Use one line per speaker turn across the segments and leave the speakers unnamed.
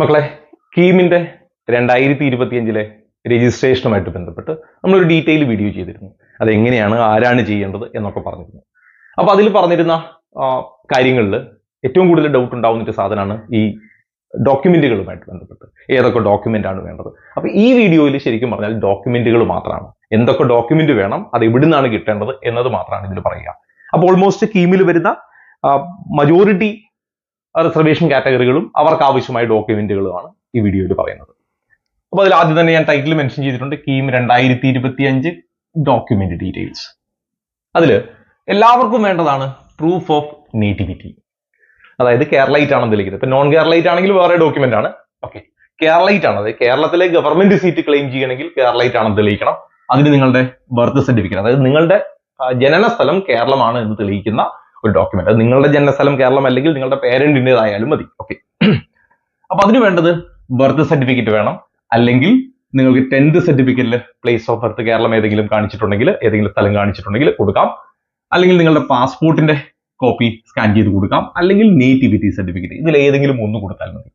മക്കളെ, കീമിന്റെ 2025 രജിസ്ട്രേഷനുമായിട്ട് ബന്ധപ്പെട്ട് നമ്മളൊരു ഡീറ്റെയിൽ വീഡിയോ ചെയ്തിരുന്നു. അതെങ്ങനെയാണ്, ആരാണ് ചെയ്യേണ്ടത് എന്നൊക്കെ പറഞ്ഞിരുന്നു. അപ്പൊ അതിൽ പറഞ്ഞിരുന്ന കാര്യങ്ങളിൽ ഏറ്റവും കൂടുതൽ ഡൗട്ട് ഉണ്ടാവുന്ന ഒരു സാധനമാണ് ഈ ഡോക്യുമെന്റുകളുമായിട്ട് ബന്ധപ്പെട്ട് ഏതൊക്കെ ഡോക്യുമെന്റ് ആണ് വേണ്ടത്. അപ്പൊ ഈ വീഡിയോയിൽ ശരിക്കും പറഞ്ഞാൽ ഡോക്യുമെന്റുകൾ മാത്രമാണ്, എന്തൊക്കെ ഡോക്യുമെന്റ് വേണം, അത് എവിടെ നിന്നാണ് കിട്ടേണ്ടത് എന്നത് മാത്രമാണ് ഇതിൽ പറയുക. അപ്പോൾ ഓൾമോസ്റ്റ് കീമിൽ വരുന്ന മജോറിറ്റി റിസർവേഷൻ കാറ്റഗറികളും അവർക്ക് ആവശ്യമായ ഡോക്യുമെന്റുകളുമാണ് ഈ വീഡിയോയിൽ പറയുന്നത്. അപ്പൊ അതിൽ ആദ്യം തന്നെ ഞാൻ ടൈറ്റിൽ മെൻഷൻ ചെയ്തിട്ടുണ്ട്, കീം 2025 ഡോക്യുമെന്റ് ഡീറ്റെയിൽസ്. അതിൽ എല്ലാവർക്കും വേണ്ടതാണ് പ്രൂഫ് ഓഫ് നേറ്റിവിറ്റി. അതായത് കേരളൈറ്റ് ആണെന്ന് തെളിയിക്കുന്നത്. ഇപ്പൊ നോൺ കേരളൈറ്റ് ആണെങ്കിൽ വേറെ ഡോക്യുമെന്റ് ആണ്. ഓക്കെ, കേരളൈറ്റ് ആണ്, അതായത് കേരളത്തിലെ ഗവൺമെന്റ് സീറ്റ് ക്ലെയിം ചെയ്യണമെങ്കിൽ കേരളൈറ്റ് ആണെന്ന് തെളിയിക്കണം. അതിന് നിങ്ങളുടെ ബർത്ത് സർട്ടിഫിക്കറ്റ്, അതായത് നിങ്ങളുടെ ജനനസ്ഥലം കേരളമാണ് എന്ന് തെളിയിക്കുന്ന ഒരു ഡോക്യുമെന്റ്. അത് നിങ്ങളുടെ ജനനസ്ഥലം കേരളം അല്ലെങ്കിൽ നിങ്ങളുടെ പേരന്റിൻ്റെതായാലും മതി. ഓക്കെ, അപ്പൊ അതിന് വേണ്ടത് ബർത്ത് സർട്ടിഫിക്കറ്റ് വേണം, അല്ലെങ്കിൽ നിങ്ങൾക്ക് 10th സർട്ടിഫിക്കറ്റിൽ പ്ലേസ് ഓഫ് ബർത്ത് കേരളം ഏതെങ്കിലും കാണിച്ചിട്ടുണ്ടെങ്കിൽ, ഏതെങ്കിലും സ്ഥലം കാണിച്ചിട്ടുണ്ടെങ്കിൽ കൊടുക്കാം. അല്ലെങ്കിൽ നിങ്ങളുടെ പാസ്പോർട്ടിന്റെ കോപ്പി സ്കാൻ ചെയ്ത് കൊടുക്കാം, അല്ലെങ്കിൽ നേറ്റിവിറ്റി സർട്ടിഫിക്കറ്റ്, ഇതിൽ ഏതെങ്കിലും ഒന്ന് കൊടുത്താൽ മതി.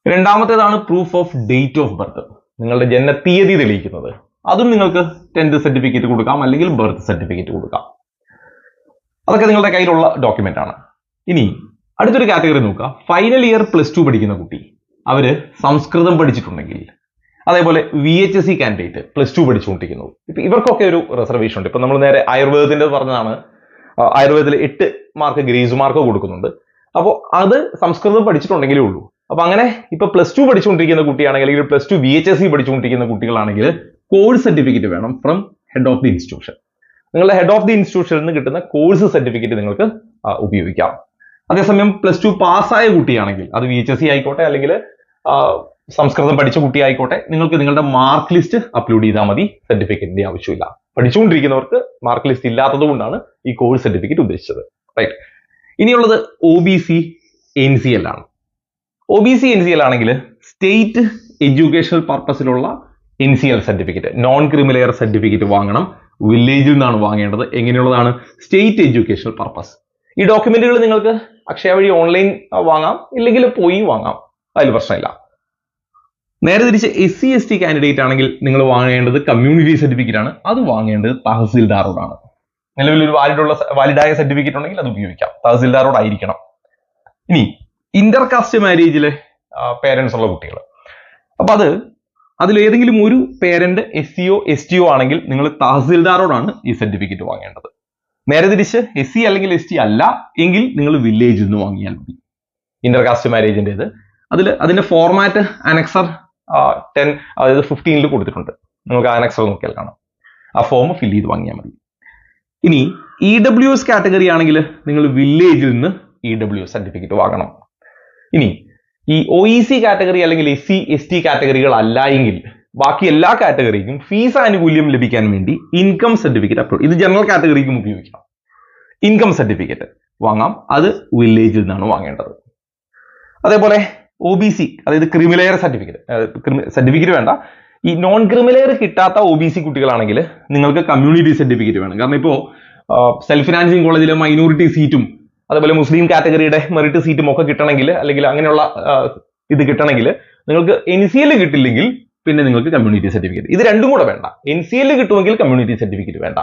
രണ്ടാമത്തേതാണ് proof of date of birth, നിങ്ങളുടെ ജനനത്തീയതി തെളിയിക്കുന്നത്. അതും നിങ്ങൾക്ക് 10th സർട്ടിഫിക്കറ്റ് കൊടുക്കാം, അല്ലെങ്കിൽ ബർത്ത് സർട്ടിഫിക്കറ്റ് കൊടുക്കാം. അതൊക്കെ നിങ്ങളുടെ കയ്യിലുള്ള ഡോക്യുമെന്റ് ആണ്. ഇനി അടുത്തൊരു കാറ്റഗറി നോക്കുക, ഫൈനൽ ഇയർ +2 പഠിക്കുന്ന കുട്ടി, അവര് സംസ്കൃതം പഠിച്ചിട്ടുണ്ടെങ്കിൽ, അതേപോലെ VHSC കാൻഡിഡേറ്റ് +2 പഠിച്ചുകൊണ്ടിരിക്കുന്നു. ഇപ്പൊ ഇവർക്കൊക്കെ ഒരു റിസർവേഷൻ ഉണ്ട്. ഇപ്പൊ നമ്മൾ നേരെ ആയുർവേദത്തിന്റെ പറഞ്ഞതാണ്, ആയുർവേദത്തിൽ 8 മാർക്ക് ഗ്രേസ് മാർക്ക് കൊടുക്കുന്നുണ്ട്. അപ്പോൾ അത് സംസ്കൃതം പഠിച്ചിട്ടുണ്ടെങ്കിലേ ഉള്ളൂ. അപ്പൊ അങ്ങനെ ഇപ്പൊ +2 പഠിച്ചുകൊണ്ടിരിക്കുന്ന കുട്ടിയാണെങ്കിൽ, അല്ലെങ്കിൽ +2 VHSC പഠിച്ചുകൊണ്ടിരിക്കുന്ന കുട്ടികളാണെങ്കിൽ കോഴ്സ് സർട്ടിഫിക്കറ്റ് വേണം from head of the institution. നിങ്ങളുടെ ഹെഡ് ഓഫ് ദി ഇൻസ്റ്റിറ്റ്യൂഷനിൽ നിന്ന് കിട്ടുന്ന കോഴ്സ് സർട്ടിഫിക്കറ്റ് നിങ്ങൾക്ക് ഉപയോഗിക്കാം. അതേസമയം +2 പാസ്സായ കുട്ടിയാണെങ്കിൽ, അത് VHSC ആയിക്കോട്ടെ അല്ലെങ്കിൽ സംസ്കൃതം പഠിച്ച കുട്ടി ആയിക്കോട്ടെ, നിങ്ങൾക്ക് നിങ്ങളുടെ മാർക്ക് ലിസ്റ്റ് അപ്ലോഡ് ചെയ്താൽ മതി, സർട്ടിഫിക്കറ്റിന്റെ ആവശ്യമില്ല. പഠിച്ചുകൊണ്ടിരിക്കുന്നവർക്ക് മാർക്ക് ലിസ്റ്റ് ഇല്ലാത്തത് കൊണ്ടാണ് ഈ കോഴ്സ് സർട്ടിഫിക്കറ്റ് ഉദ്ദേശിച്ചത്. റൈറ്റ്. ഇനിയുള്ളത് OBC NCL ആണ്. OBC NCL ആണെങ്കിൽ സ്റ്റേറ്റ് എഡ്യൂക്കേഷണൽ പർപ്പസിലുള്ള NCL certificate, non creamy layer certificate വാങ്ങണം. വില്ലേജിൽ നിന്നാണ് വാങ്ങേണ്ടത്. എങ്ങനെയുള്ളതാണ്? State educational purpose. ഈ ഡോക്യുമെന്റുകൾ നിങ്ങൾക്ക് അക്ഷയ വഴി ഓൺലൈൻ വാങ്ങാം, ഇല്ലെങ്കിൽ പോയി വാങ്ങാം, അതിൽ പ്രശ്നമില്ല. നേരെ തിരിച്ച് SC ST കാൻഡിഡേറ്റ് ആണെങ്കിൽ നിങ്ങൾ വാങ്ങേണ്ടത് കമ്മ്യൂണിറ്റി സർട്ടിഫിക്കറ്റ് ആണ്. അത് വാങ്ങേണ്ടത് തഹസിൽദാറോടാണ്. നിലവിൽ ഒരു വാലിഡായ സർട്ടിഫിക്കറ്റ് ഉണ്ടെങ്കിൽ അത് ഉപയോഗിക്കാം, തഹസിൽദാറോട് ആയിരിക്കണം. ഇനി ഇന്റർകാസ്റ്റ് മാരേജിലെ പേരൻസ് ഉള്ള കുട്ടികൾ, അപ്പൊ അതിൽ ഏതെങ്കിലും ഒരു പേരന്റ് SCO STO ആണെങ്കിൽ നിങ്ങൾ തഹസിൽദാറോടാണ് ഈ സർട്ടിഫിക്കറ്റ് വാങ്ങേണ്ടത്. നേരെ തിരിച്ച് SC അല്ലെങ്കിൽ ST അല്ല എങ്കിൽ നിങ്ങൾ വില്ലേജിൽ നിന്ന് വാങ്ങിയാൽ മതി. ഇന്റർകാസ്റ്റ് മാരേജിൻ്റെത് അതിന്റെ ഫോർമാറ്റ് അനക്സർ 10 അതായത് 15 കൊടുത്തിട്ടുണ്ട്. നിങ്ങൾക്ക് അനക്സർ നോക്കിയാൽ കാണാം. ആ ഫോം ഫിൽ ചെയ്ത് വാങ്ങിയാൽ മതി. ഇനി EWS കാറ്റഗറി ആണെങ്കിൽ നിങ്ങൾ വില്ലേജിൽ നിന്ന് EWS സർട്ടിഫിക്കറ്റ് വാങ്ങണം. ഇനി ഈ OEC കാറ്റഗറി അല്ലെങ്കിൽ SC ST കാറ്റഗറികൾ അല്ല എങ്കിൽ ബാക്കി എല്ലാ കാറ്റഗറിക്കും ഫീസ് ആനുകൂല്യം ലഭിക്കാൻ വേണ്ടി ഇൻകം സർട്ടിഫിക്കറ്റ് അപ്ലോഡ്, ഇത് ജനറൽ കാറ്റഗറിക്കും ഉപയോഗിക്കാം. ഇൻകം സർട്ടിഫിക്കറ്റ് വാങ്ങാം, അത് വില്ലേജിൽ നിന്നാണ് വാങ്ങേണ്ടത്. അതേപോലെ OBC അതായത് ക്രിമിലെയർ സർട്ടിഫിക്കറ്റ് വേണ്ട, ഈ നോൺ ക്രിമിലെയർ കിട്ടാത്ത OBC കുട്ടികളാണെങ്കിൽ നിങ്ങൾക്ക് കമ്മ്യൂണിറ്റി സർട്ടിഫിക്കറ്റ് വേണം. കാരണം ഇപ്പോൾ സെൽഫ് ഫിനാൻസിങ് കോളേജിലെ മൈനോറിറ്റി സീറ്റും അതേപോലെ മുസ്ലിം കാറ്റഗറിയുടെ മെറിറ്റ് സീറ്റും ഒക്കെ കിട്ടണമെങ്കിൽ, അല്ലെങ്കിൽ അങ്ങനെയുള്ള ഇത് കിട്ടണമെങ്കിൽ നിങ്ങൾക്ക് NCL കിട്ടില്ലെങ്കിൽ പിന്നെ നിങ്ങൾക്ക് കമ്മ്യൂണിറ്റി സർട്ടിഫിക്കറ്റ്, ഇത് രണ്ടും കൂടെ വേണ്ട. NCL കിട്ടുമെങ്കിൽ കമ്മ്യൂണിറ്റി സർട്ടിഫിക്കറ്റ് വേണ്ട.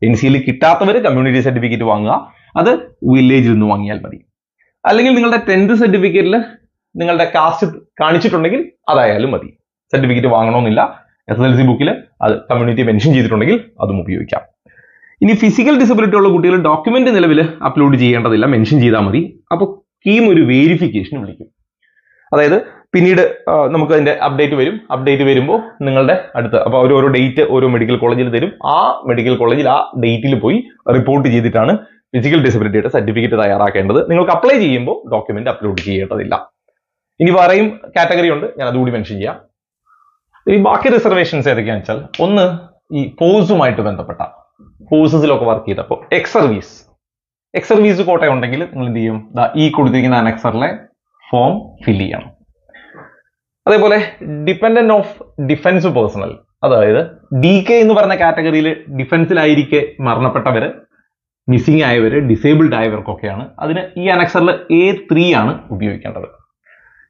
NCL കിട്ടാത്തവർ കമ്മ്യൂണിറ്റി സർട്ടിഫിക്കറ്റ് വാങ്ങുക, അത് വില്ലേജിൽ നിന്ന് വാങ്ങിയാൽ മതി. അല്ലെങ്കിൽ നിങ്ങളുടെ 10th സർട്ടിഫിക്കറ്റിൽ നിങ്ങളുടെ കാസ്റ്റ് കാണിച്ചിട്ടുണ്ടെങ്കിൽ അതായാലും മതി, സർട്ടിഫിക്കറ്റ് വാങ്ങണമെന്നില്ല. SSLC ബുക്കിൽ അത് കമ്മ്യൂണിറ്റി മെൻഷൻ ചെയ്തിട്ടുണ്ടെങ്കിൽ അതും ഉപയോഗിക്കാം. ഇനി ഫിസിക്കൽ ഡിസബിലിറ്റി ഉള്ള കുട്ടികൾ ഡോക്യുമെന്റ് നിലവിൽ അപ്ലോഡ് ചെയ്യേണ്ടതില്ല, മെൻഷൻ ചെയ്താൽ മതി. അപ്പോൾ കീം ഒരു വേരിഫിക്കേഷൻ വിളിക്കും. അതായത് പിന്നീട് നമുക്ക് അതിന്റെ അപ്ഡേറ്റ് വരും. അപ്ഡേറ്റ് വരുമ്പോൾ നിങ്ങളുടെ അടുത്ത് അപ്പോൾ ഓരോ ഡേറ്റ് ഓരോ മെഡിക്കൽ കോളേജിൽ തരും. ആ മെഡിക്കൽ കോളേജിൽ ആ ഡേറ്റിൽ പോയി റിപ്പോർട്ട് ചെയ്തിട്ടാണ് ഫിസിക്കൽ ഡിസബിലിറ്റിയുടെ സർട്ടിഫിക്കറ്റ് തയ്യാറാക്കേണ്ടത്. നിങ്ങൾക്ക് അപ്ലൈ ചെയ്യുമ്പോൾ ഡോക്യുമെന്റ് അപ്ലോഡ് ചെയ്യേണ്ടതില്ല. ഇനി വേറെയും കാറ്റഗറി ഉണ്ട്, ഞാൻ അതുകൂടി മെൻഷൻ ചെയ്യാം. ഈ ബാക്കി റിസർവേഷൻസ് ഏതൊക്കെയാണെന്ന് വെച്ചാൽ, ഒന്ന് ഈ ഫോഴ്സുമായിട്ട് ബന്ധപ്പെട്ട ഫോഴ്സസിലൊക്കെ വർക്ക് ചെയ്തപ്പോൾ എക്സ് സർവീസ് കോട്ട ഉണ്ടെങ്കിൽ നിങ്ങൾ എന്ത് ചെയ്യും? ഈ കൊടുത്തിരിക്കുന്ന അനക്സറിലെ ഫോം ഫിൽ ചെയ്യണം. അതേപോലെ ഡിപ്പെൻഡന്റ് ഓഫ് ഡിഫൻസ് പേഴ്സണൽ, അതായത് DK എന്ന് പറഞ്ഞ കാറ്റഗറിയിൽ ഡിഫൻസിലായിരിക്കെ മരണപ്പെട്ടവര്, മിസ്സിംഗ് ആയവര്, ഡിസേബിൾഡ് ആയവർക്കൊക്കെയാണ്. അതിന് ഈ അനക്സറിൽ A3 ആണ് ഉപയോഗിക്കേണ്ടത്.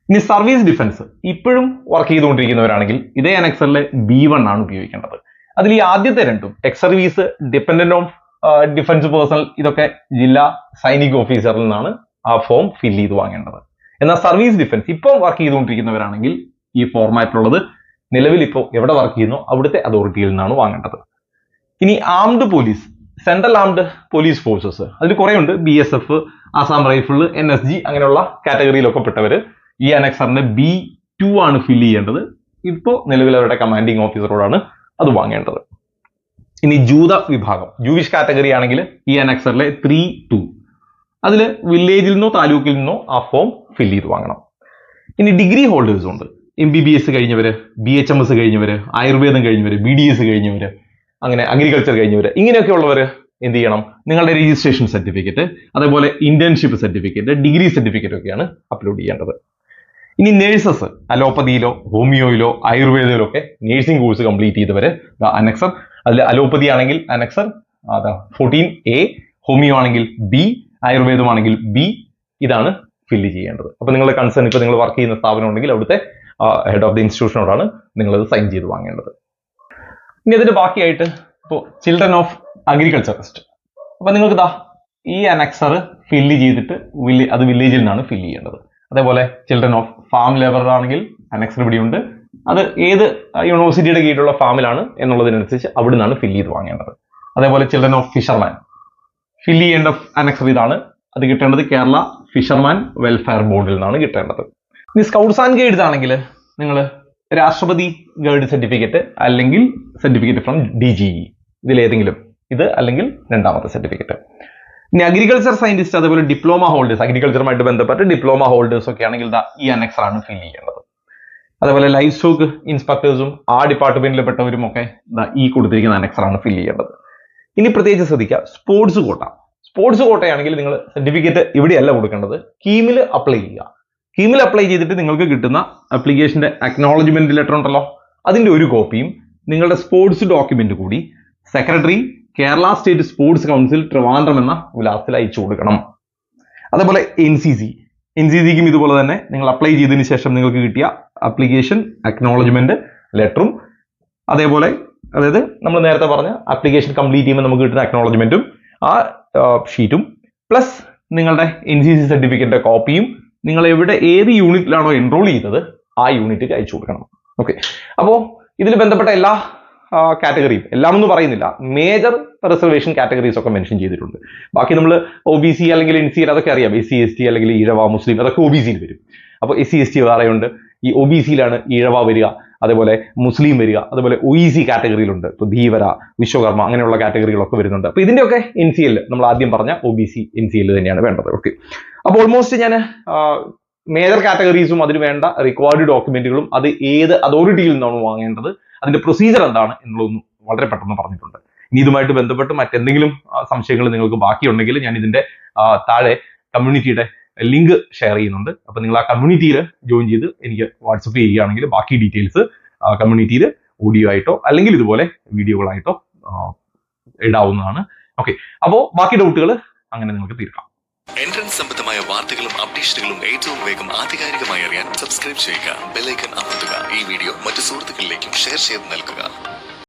ഇനി സർവീസ് ഡിഫൻസ് ഇപ്പോഴും വർക്ക് ചെയ്തുകൊണ്ടിരിക്കുന്നവരാണെങ്കിൽ ഇതേ അനക്സറിലെ B1 ആണ് ഉപയോഗിക്കേണ്ടത്. അതിൽ ഈ ആദ്യത്തെ രണ്ടും ex service, dependent on defence personal, ഇതൊക്കെ ജില്ലാ സൈനിക ഓഫീസറിൽ നിന്നാണ് ആ ഫോം ഫിൽ ചെയ്ത് വാങ്ങേണ്ടത്. എന്നാൽ സർവീസ് ഡിഫൻസ് ഇപ്പോൾ വർക്ക് ചെയ്തുകൊണ്ടിരിക്കുന്നവരാണെങ്കിൽ ഈ ഫോർമാറ്റിലുള്ളത് നിലവിൽ ഇപ്പോൾ എവിടെ വർക്ക് ചെയ്യുന്നോ അവിടുത്തെ അതോറിറ്റിയിൽ നിന്നാണ് വാങ്ങേണ്ടത്. ഇനി armed police, central armed police forces, അതിൽ കുറെ ഉണ്ട്. BSF, ആസാം റൈഫിൾ, NSG അങ്ങനെയുള്ള കാറ്റഗറിയിലൊക്കെ പെട്ടവര് ഈ അനക്സറിന്റെ B2 ആണ് ഫില്ല് ചെയ്യേണ്ടത്. ഇപ്പോൾ നിലവിൽ അവരുടെ കമാൻഡിങ് ഓഫീസറോടാണ് അത് വാങ്ങേണ്ടത്. ഇനി ജൂത വിഭാഗം, ജൂവിഷ് കാറ്റഗറി ആണെങ്കിൽ ഈ അനക്സറിലെ 3-2, അതിൽ വില്ലേജിൽ നിന്നോ താലൂക്കിൽ നിന്നോ ആ ഫോം ഫില്ല് ചെയ്ത് വാങ്ങണം. ഇനി ഡിഗ്രി ഹോൾഡേഴ്സ് ഉണ്ട്. MBBS കഴിഞ്ഞവര്, BHMS കഴിഞ്ഞവര്, ആയുർവേദം കഴിഞ്ഞവര്, BDS കഴിഞ്ഞവര്, അങ്ങനെ അഗ്രികൾച്ചർ കഴിഞ്ഞവര്, ഇങ്ങനെയൊക്കെ ഉള്ളവര് എന്ത് ചെയ്യണം? നിങ്ങളുടെ രജിസ്ട്രേഷൻ സർട്ടിഫിക്കറ്റ്, അതേപോലെ ഇന്റേൺഷിപ്പ് സർട്ടിഫിക്കറ്റ്, ഡിഗ്രി സർട്ടിഫിക്കറ്റ് ഒക്കെയാണ് അപ്ലോഡ് ചെയ്യേണ്ടത്. ഇനി നേഴ്സസ്, അലോപ്പതിയിലോ ഹോമിയോയിലോ ആയുർവേദയിലോ ഒക്കെ നേഴ്സിംഗ് കോഴ്സ് കംപ്ലീറ്റ് ചെയ്തവര് അനക്സർ, അതിൽ അലോപ്പതി ആണെങ്കിൽ അനക്സർ 14A, ഹോമിയോ ആണെങ്കിൽ B, ആയുർവേദമാണെങ്കിൽ B, ഇതാണ് ഫില്ല് ചെയ്യേണ്ടത്. അപ്പൊ നിങ്ങളുടെ കൺസേൺ, ഇപ്പൊ നിങ്ങൾ വർക്ക് ചെയ്യുന്ന സ്ഥാപനം ഉണ്ടെങ്കിൽ അവിടുത്തെ ഹെഡ് ഓഫ് ദി ഇൻസ്റ്റിറ്റ്യൂഷനോടാണ് നിങ്ങളത് സൈൻ ചെയ്ത് വാങ്ങേണ്ടത്. ഇനി അതിന്റെ ബാക്കിയായിട്ട് ഇപ്പോൾ ചിൽഡ്രൻ ഓഫ് അഗ്രികൾച്ചറിസ്റ്റ്, അപ്പൊ നിങ്ങൾക്ക് ഈ അനക്സർ ഫില്ല് ചെയ്തിട്ട് അത് വില്ലേജിൽ നിന്നാണ് ഫില്ല് ചെയ്യേണ്ടത്. അതേപോലെ ചിൽഡ്രൻ ഓഫ് ഫാം ലേബർ ആണെങ്കിൽ അനക്സർ ഇവിടെയുണ്ട്. അത് ഏത് യൂണിവേഴ്സിറ്റിയുടെ കീഴിലുള്ള ഫാമിലാണ് എന്നുള്ളതിനനുസരിച്ച് അവിടെ നിന്നാണ് ഫില്ല് ചെയ്ത് വാങ്ങേണ്ടത്. അതേപോലെ ചിൽഡ്രൻ ഓഫ് ഫിഷർമാൻ ഫില്ല് ചെയ്യേണ്ട അനക്സർ ഇതാണ്. അത് കിട്ടേണ്ടത് കേരള ഫിഷർമാൻ വെൽഫെയർ ബോർഡിൽ നിന്നാണ് കിട്ടേണ്ടത്. ഇനി സ്കൗട്ട്സ് ആൻഡ് ഗൈഡ്സ് ആണെങ്കിൽ നിങ്ങൾ രാഷ്ട്രപതി ഗൈഡ് സർട്ടിഫിക്കറ്റ് അല്ലെങ്കിൽ സർട്ടിഫിക്കറ്റ് ഫ്രം DGE, ഇതിലേതെങ്കിലും, ഇത് അല്ലെങ്കിൽ രണ്ടാമത്തെ സർട്ടിഫിക്കറ്റ്. ഇനി അഗ്രികൾച്ചർ സയന്റിസ്റ്റ്, അതേപോലെ ഡിപ്ലോമ ഹോൾഡേഴ്സ്, അഗ്രികൾച്ചറുമായിട്ട് ബന്ധപ്പെട്ട് ഡിപ്ലോമ ഹോൾഡേഴ്സ് ഒക്കെ ആണെങ്കിൽ ഈ അനക്സർ ആണ് ഫില്ല് ചെയ്യേണ്ടത്. അതേപോലെ ലൈഫ് സ്റ്റോക്ക് ഇൻസ്പെക്ടേഴ്സും ആ ഡിപ്പാർട്ട്മെന്റിൽ പെട്ടവരും ഒക്കെ ഈ കൊടുത്തിരിക്കുന്ന അനക്സർ ആണ് ഫില്ല് ചെയ്യേണ്ടത്. ഇനി പ്രത്യേകിച്ച് ശ്രദ്ധിക്കുക, സ്പോർട്സ് കോട്ട. സ്പോർട്സ് കോട്ടയാണെങ്കിൽ നിങ്ങൾ സർട്ടിഫിക്കറ്റ് ഇവിടെയല്ല കൊടുക്കേണ്ടത്, കീമിൽ അപ്ലൈ ചെയ്യുക. കീമിൽ അപ്ലൈ ചെയ്തിട്ട് നിങ്ങൾക്ക് കിട്ടുന്ന ആപ്ലിക്കേഷന്റെ അക്നോളജ്മെന്റ് ലെറ്റർ ഉണ്ടല്ലോ, അതിന്റെ ഒരു കോപ്പിയും നിങ്ങളുടെ സ്പോർട്സ് ഡോക്യുമെന്റ് കൂടി secretary, Kerala state sports council, Trivandrum എന്ന വിലാസത്തിൽ അയച്ചു കൊടുക്കണം. അതേപോലെ NCCക്കും ഇതുപോലെ തന്നെ നിങ്ങൾ അപ്ലൈ ചെയ്തതിന് ശേഷം നിങ്ങൾക്ക് കിട്ടിയ ആപ്ലിക്കേഷൻ അക്നോളജ്മെന്റ് ലെറ്ററും, അതേപോലെ അതായത് നമ്മൾ നേരത്തെ പറഞ്ഞ ആപ്ലിക്കേഷൻ കംപ്ലീറ്റ് ചെയ്യുമ്പോൾ നമുക്ക് കിട്ടുന്ന അക്നോളജ്മെന്റും ആ ഷീറ്റും പ്ലസ് നിങ്ങളുടെ NCC സർട്ടിഫിക്കറ്റിന്റെ കോപ്പിയും നിങ്ങൾ ഏത് യൂണിറ്റിലാണോ എൻറോൾ ചെയ്തത് ആ യൂണിറ്റിക്ക് അയച്ചു കൊടുക്കണം. ഓക്കെ, അപ്പോൾ ഇതിൽ ബന്ധപ്പെട്ട എല്ലാ കാറ്റഗറിയും, എല്ലാം ഒന്നും പറയുന്നില്ല, മേജർ റിസർവേഷൻ കാറ്റഗറീസ് ഒക്കെ മെൻഷൻ ചെയ്തിട്ടുണ്ട്. ബാക്കി നമ്മൾ OBC അല്ലെങ്കിൽ NCL അതൊക്കെ അറിയാം. SC ST അല്ലെങ്കിൽ ഈഴവ, മുസ്ലിം, അതൊക്കെ OBCയിൽ വരും. അപ്പോൾ SC ST വേറെയുണ്ട്, ഈ OBCയിലാണ് ഈഴവ വരിക, അതേപോലെ മുസ്ലിം വരിക, അതുപോലെ OEC കാറ്റഗറിയിലുണ്ട്. ഇപ്പോൾ ധീവര, വിശ്വകർമ്മ അങ്ങനെയുള്ള കാറ്റഗറികളൊക്കെ വരുന്നുണ്ട്. അപ്പോൾ ഇതിന്റെയൊക്കെ NCL, നമ്മൾ ആദ്യം പറഞ്ഞ OBC NCL തന്നെയാണ് വേണ്ടത്. ഓക്കെ, അപ്പോൾ ഓൾമോസ്റ്റ് ഞാൻ മേജർ കാറ്റഗറീസും അതിന് വേണ്ട റിക്വയർഡ് ഡോക്യുമെന്റുകളും അത് ഏത് അതോറിറ്റിയിൽ നിന്നാണ് വാങ്ങേണ്ടത്, അതിന്റെ പ്രൊസീജിയർ എന്താണ് എന്നുള്ളതൊന്നും വളരെ പെട്ടെന്ന് പറഞ്ഞിട്ടുണ്ട്. ഇനി ഇതുമായിട്ട് ബന്ധപ്പെട്ട് മറ്റെന്തെങ്കിലും സംശയങ്ങൾ നിങ്ങൾക്ക് ബാക്കിയുണ്ടെങ്കിൽ ഞാൻ ഇതിന്റെ താഴെ കമ്മ്യൂണിറ്റിയുടെ ലിങ്ക് ഷെയർ ചെയ്യുന്നുണ്ട്. അപ്പൊ നിങ്ങൾ ആ കമ്മ്യൂണിറ്റിയിൽ ജോയിൻ ചെയ്ത് എനിക്ക് വാട്സപ്പ് ചെയ്യുകയാണെങ്കിൽ ബാക്കി ഡീറ്റെയിൽസ് കമ്മ്യൂണിറ്റിയിൽ ഓഡിയോ ആയിട്ടോ അല്ലെങ്കിൽ ഇതുപോലെ വീഡിയോകളായിട്ടോ ഇടാവുന്നതാണ്. ഓക്കെ, അപ്പോൾ ബാക്കി ഡൗട്ടുകൾ അങ്ങനെ നിങ്ങൾക്ക് തീർക്കാം.
എൻട്രൻസ് സംബന്ധമായ വാർത്തകളും അപ്ഡേഷനുകളും ഏറ്റവും വേഗം ആധികാരികമായി അറിയാൻ സബ്സ്ക്രൈബ് ചെയ്യുക, ബെൽ ഐക്കൺ അമർത്തുക. ഈ വീഡിയോ മറ്റു സുഹൃത്തുക്കളിലേക്കും ഷെയർ ചെയ്ത് നൽകുക.